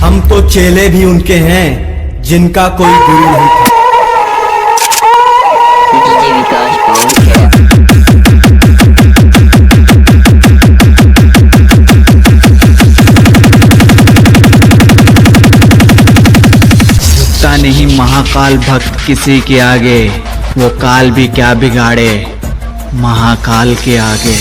हम तो चेले भी उनके हैं जिनका कोई गुरु नहीं था। डीजे विकास पहुंच गया। झुकता नहीं महाकाल भक्त किसी के आगे, वो काल भी क्या बिगाड़े महाकाल के आगे।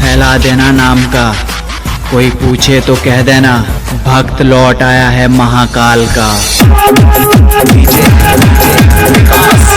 फैला देना नाम का, कोई पूछे तो कह देना भक्त लौट आया है महाकाल का। विकास